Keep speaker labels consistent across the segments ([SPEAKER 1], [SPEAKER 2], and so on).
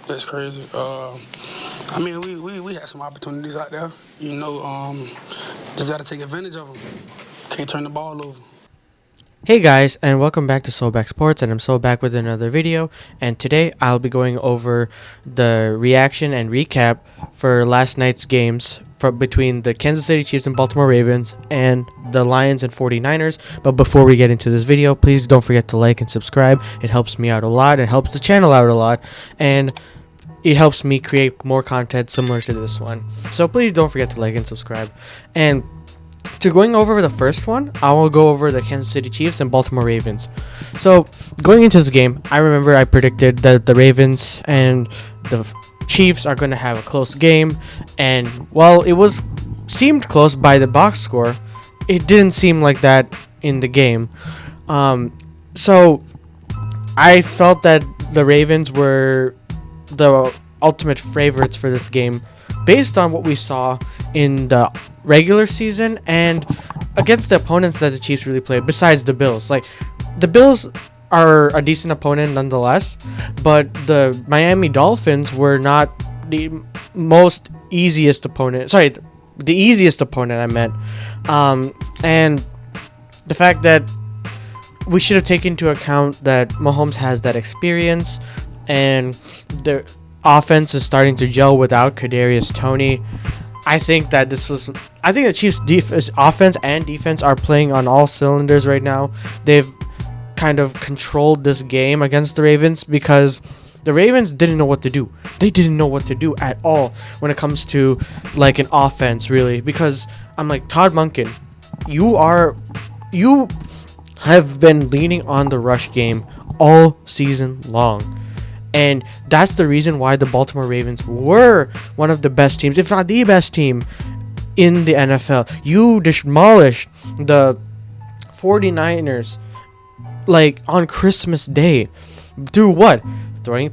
[SPEAKER 1] That's crazy. I mean, we had some opportunities out there. Just got to take advantage of them. Can't turn the ball over.
[SPEAKER 2] Hey guys, and welcome back to Soulback Sports, and I'm so back with another video. And today I'll be going over the reaction and recap for last night's games between the Kansas City Chiefs and Baltimore Ravens and the Lions and 49ers. But before we get into this video, please don't forget to like and subscribe. It helps me out a lot, it helps the channel out a lot, and it helps me create more content similar to this one. So please don't forget to like and subscribe. And to going over the first one, I will go over the Kansas City Chiefs and Baltimore Ravens. So going into this game, I remember I predicted that the Ravens and the Chiefs are going to have a close game, and while it seemed close by the box score, it didn't seem like that in the game. So I felt that the Ravens were the ultimate favorites for this game based on what we saw in the regular season and against the opponents that the Chiefs really played, besides the Bills. Like, the Bills are a decent opponent nonetheless, but the Miami Dolphins were not the most easiest opponent. Sorry, the easiest opponent I meant. And the fact that we should have taken into account that Mahomes has that experience and the offense is starting to gel without Kadarius Toney. I think the Chiefs' offense and defense are playing on all cylinders right now. They've kind of controlled this game against the Ravens because the Ravens didn't know what to do. They didn't know what to do at all when it comes to like an offense, really. Because I'm like, Todd Monken, you have been leaning on the rush game all season long. And that's the reason why the Baltimore Ravens were one of the best teams, if not the best team in the NFL. You demolished the 49ers like on Christmas Day through what?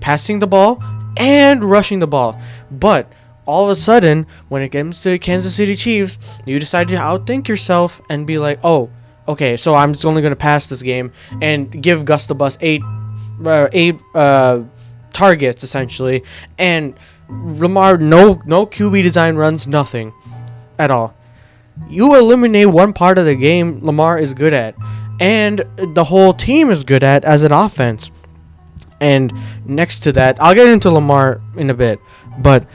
[SPEAKER 2] Passing the ball and rushing the ball. But all of a sudden, when it comes to the Kansas City Chiefs, you decide to outthink yourself and be like, oh, okay, so I'm just only going to pass this game and give Gus the Bus eight targets essentially, and Lamar no QB design runs, nothing at all. You eliminate one part of the game Lamar is good at, and the whole team is good at as an offense. And next to that, I'll get into Lamar in a bit, but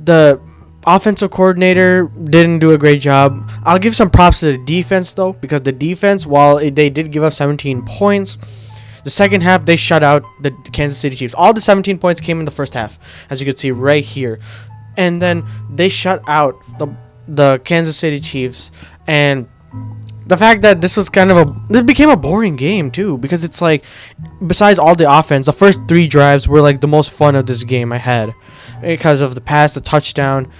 [SPEAKER 2] the offensive coordinator didn't do a great job. I'll give some props to the defense though, because the defense, while they did give up 17 points, the second half, they shut out the Kansas City Chiefs. All the 17 points came in the first half, as you can see right here. And then they shut out the Kansas City Chiefs. And the fact that this became a boring game, too. Because it's like, besides all the offense, the first 3 drives were like the most fun of this game I had. Because of the pass, the touchdown.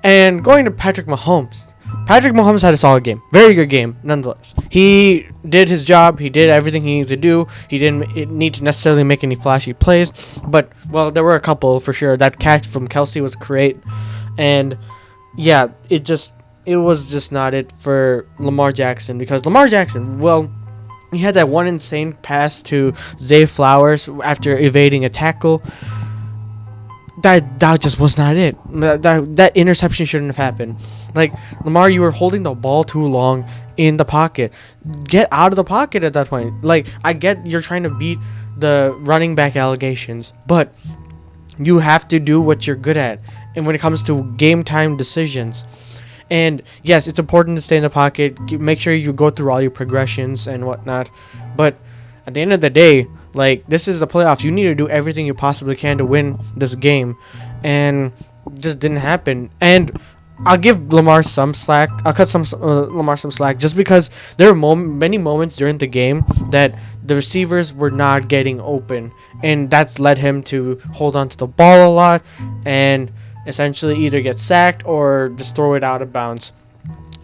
[SPEAKER 2] And going to Patrick Mahomes. Patrick Mahomes had a solid game. Very good game, nonetheless. He did his job. He did everything he needed to do. He didn't need to necessarily make any flashy plays. But, well, there were a couple for sure. That catch from Kelsey was great. And, yeah, it was just not it for Lamar Jackson. Because Lamar Jackson, well, he had that one insane pass to Zay Flowers after evading a tackle. That just was not it. That interception shouldn't have happened. Like, Lamar, you were holding the ball too long in the pocket. Get out of the pocket at that point. Like, I get you're trying to beat the running back allegations, but you have to do what you're good at. And when it comes to game time decisions, and yes, it's important to stay in the pocket. Make sure you go through all your progressions and whatnot. But at the end of the day, like, this is the playoffs. You need to do everything you possibly can to win this game. And it just didn't happen. And I'll give Lamar some slack. I'll cut Lamar some slack just because there were many moments during the game that the receivers were not getting open. And that's led him to hold on to the ball a lot and essentially either get sacked or just throw it out of bounds.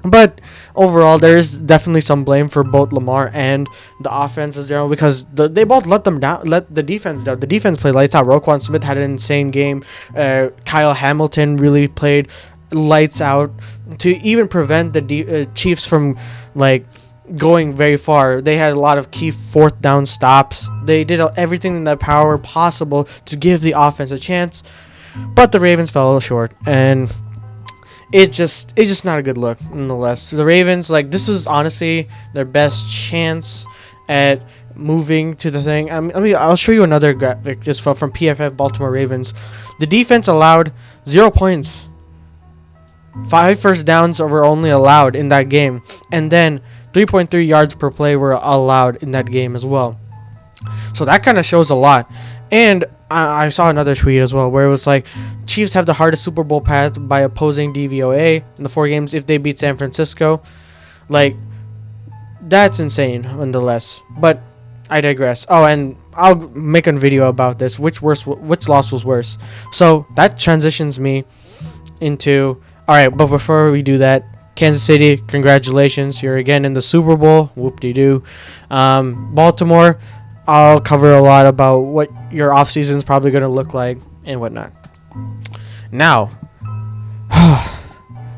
[SPEAKER 2] But overall, there's definitely some blame for both Lamar and the offense as general, because they both let the defense down. The defense played lights out. Roquan Smith had an insane game. Kyle Hamilton really played lights out to even prevent the Chiefs from like going very far. They had a lot of key fourth down stops. They did everything in their power possible to give the offense a chance, but the Ravens fell short, and it's just not a good look nonetheless. The Ravens, like, this was honestly their best chance at moving to the thing. I'll show you another graphic just from PFF Baltimore Ravens. The defense allowed 0 points. 5 first downs were only allowed in that game, and then 3.3 yards per play were allowed in that game as well. So that kind of shows a lot. And I saw another tweet as well where it was like, Chiefs have the hardest Super Bowl path by opposing DVOA in the 4 games if they beat San Francisco. Like, that's insane nonetheless. But I digress. Oh, and I'll make a video about this. Which loss was worse? So that transitions me into, all right, but before we do that, Kansas City, congratulations. You're again in the Super Bowl. Whoop-de-doo. Baltimore, I'll cover a lot about what your offseason is probably going to look like and whatnot. Now,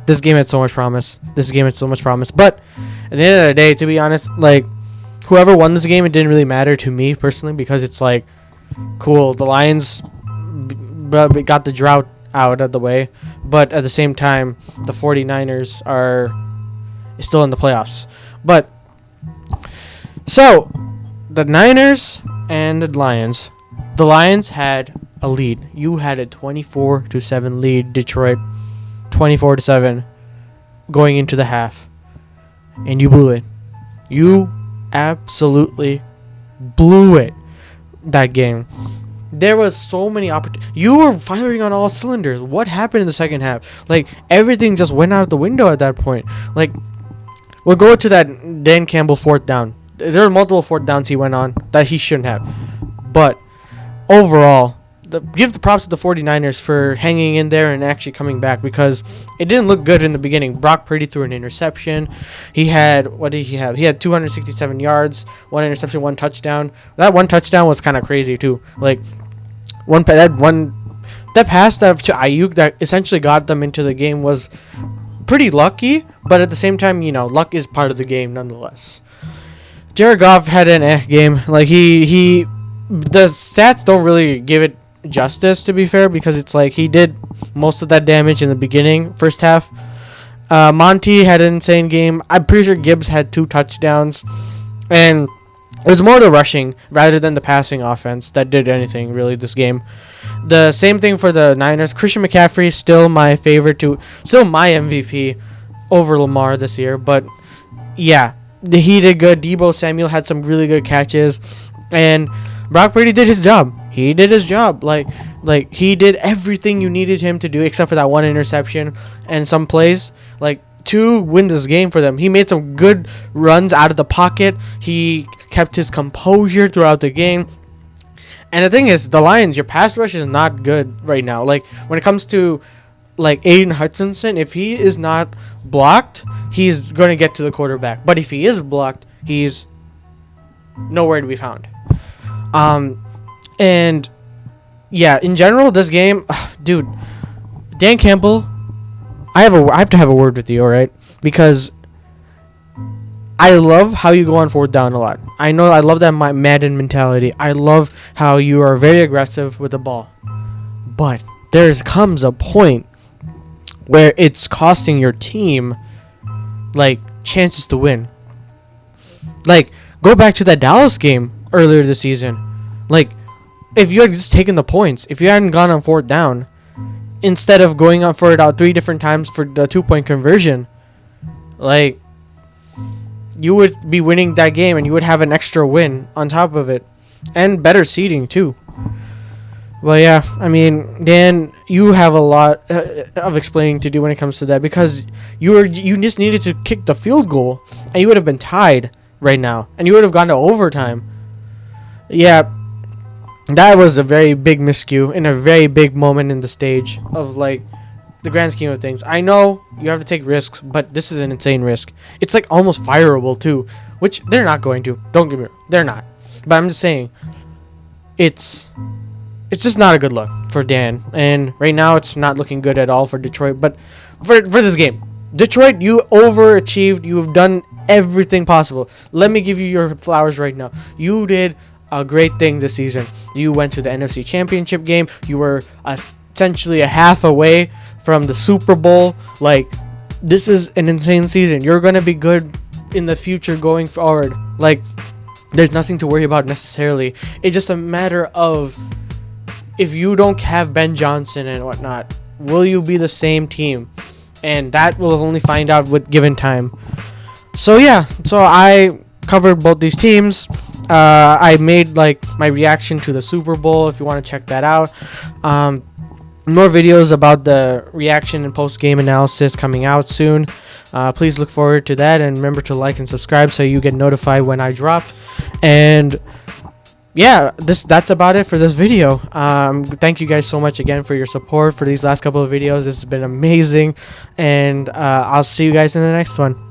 [SPEAKER 2] this game had so much promise. But at the end of the day, to be honest, like, whoever won this game, it didn't really matter to me personally, because it's like, cool, the Lions got the drought out of the way, but at the same time, the 49ers are still in the playoffs. But so the Niners and the Lions had a lead. You had a 24-7 lead, Detroit, 24-7 going into the half, and you blew it. You absolutely blew it that game. There was so many opportunities. You were firing on all cylinders. What happened in the second half? Like, everything just went out the window at that point. Like, we'll go to that Dan Campbell 4th down. There were multiple 4th downs he went on that he shouldn't have. But overall, give the props to the 49ers for hanging in there and actually coming back, because it didn't look good in the beginning. Brock Purdy threw an interception. He had, what did he have? He had 267 yards, 1 interception, 1 touchdown. That 1 touchdown was kind of crazy too. Like, that pass to Ayuk that essentially got them into the game was pretty lucky, but at the same time, you know, luck is part of the game nonetheless. Jared Goff had an game. Like, the stats don't really give it justice, to be fair, because it's like he did most of that damage in the beginning, first half. Monty had an insane game. I'm pretty sure Gibbs had 2 touchdowns, and it was more the rushing rather than the passing offense that did anything really this game. The same thing for the Niners. Christian McCaffrey, still my MVP over Lamar this year. But yeah, he did good. Deebo Samuel had some really good catches, and Brock Purdy did his job. He did his job. Like he did everything you needed him to do, except for that 1 interception and some plays. Like, to win this game for them. He made some good runs out of the pocket. He kept his composure throughout the game. And the thing is, the Lions, your pass rush is not good right now. Like, when it comes to, like, Aiden Hutchinson, if he is not blocked, he's going to get to the quarterback. But if he is blocked, he's nowhere to be found. And yeah, in general, this game, dude, Dan Campbell, I have to have a word with you, all right? Because I love how you go on 4th down a lot. I love that Madden mentality. I love how you are very aggressive with the ball. But there comes a point where it's costing your team, like, chances to win. Like, go back to that Dallas game earlier this season. Like, if you had just taken the points, if you hadn't gone on 4th down, instead of going on for it out 3 different times for the 2-point conversion, like, you would be winning that game, and you would have an extra win on top of it, and better seeding too. Well, yeah, I mean, Dan, you have a lot of explaining to do when it comes to that, because you just needed to kick the field goal, and you would have been tied right now, and you would have gone to overtime. Yeah. That was a very big miscue in a very big moment in the stage of, like, the grand scheme of things. I know you have to take risks, but this is an insane risk. It's, like, almost fireable too, which they're not going to. Don't get me wrong, they're not. But I'm just saying, it's just not a good look for Dan. And right now, it's not looking good at all for Detroit. But for this game, Detroit, you overachieved. You've done everything possible. Let me give you your flowers right now. You did a great thing this season. You went to the NFC Championship game. You were essentially a half away from the Super Bowl. Like, this is an insane season. You're going to be good in the future going forward. Like, there's nothing to worry about necessarily. It's just a matter of, if you don't have Ben Johnson and whatnot, will you be the same team? And that we'll only find out with given time. So yeah, so I covered both these teams. I made like my reaction to the Super Bowl, if you want to check that out. More videos about the reaction and post-game analysis coming out soon. Please look forward to that, and remember to like and subscribe so you get notified when I drop. And yeah, that's about it for this video. Thank you guys so much again for your support for these last couple of videos. This has been amazing, and I'll see you guys in the next one.